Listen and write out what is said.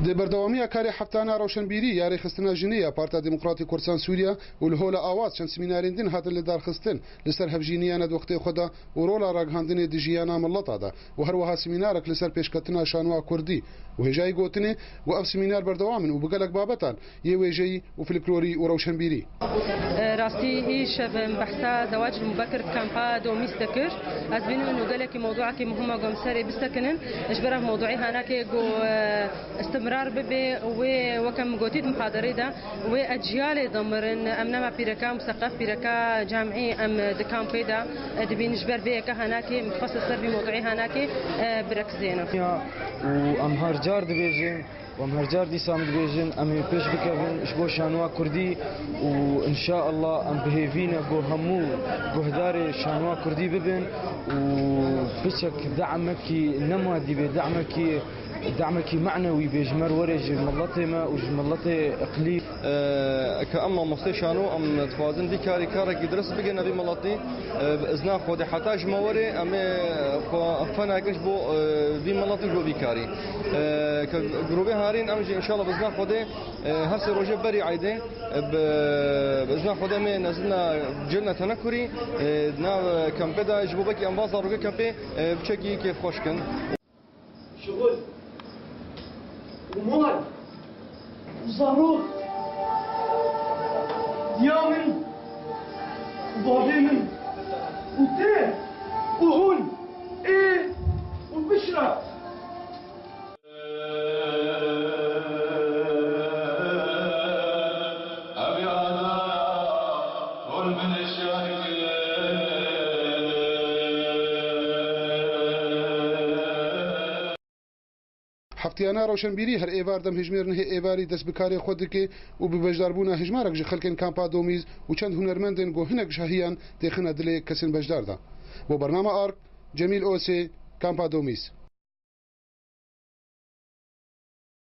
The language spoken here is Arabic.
د بردەوامیە کاری هەفتانە ڕەوشنبیری یاریخستنە ژنیە پارتا دموکراتی کوردستان سووریا و لە هۆلە ئاواز چەند سمینارێندین هاتن لە دارخستن لەسەر هەفژینیانە دۆختەی خۆدا و ڕۆڵە ڕاگەاندنێ دژیانە مڵەتادا و هەروەها سمینارێک لەسەر پێشکەتنە شانوا کوردی و هێژای گوتنێ و ئەو سمینار بەردەوامن و بگەلک بابەتان یە وێژەی و فلکلۆری و ڕەوشنبیری راستي إيش بحثا زواج المبكر كامبا دوميس دكر أزبين إنه قالك موضوعك مهمة قام سري بستكنن إجبره موضوعي هناك جو استمرار ببي وكم قوتيد محاضرة ده وأجيال ضمرن أمنا ما بيركا مثقف بيركا جامعي أم دكام بيدا دبين إجبر بيك هناك متخصص في موضوعي هناك بركزينا وأم هرجار دبيجين وام هرجار دي سامد بيجن ام بيش بكافن شبو شانوا كردي وان شاء الله ام بهيفينا بو همو بهدار شانوا كردي ببن وبشك دعمك نمادي دعمك معنوي بجمر ورج ملطمه وجملطه اقليم كأما مستشانو ام توازن دي كارك يدرس بيجنا في ملطي ازنا خود حتى جموري ام فنا كش بو في ملطي جو بيكاري كجروبي هارين امجي ان شاء الله بزنا خود هسه روجه بري عيده بزنا خود من نزلنا جلنا تنكري نا كامبدا جبوبك ام بازار روجه كامبي بشكي كيف خوشكن شغل ومال وصاروخ ديامن وبابيمن وتيه وهون ايه وبشرة هەفتیانە ڕەوشنبیری هەر ئێوار دەم هێژمێرن هێ ئێواری دەست بکاری خۆ دکێ و ببەشداربوونە هژمارێک ژ خەلکن کامپا دۆمیز و چەند هونەرمەندن گۆ هەنێک ژەهیان تێخنە دلێ کەسن بەشداردا بۆ بەرنامە ئارک جەمیل ئۆسێ کامپا دۆمیز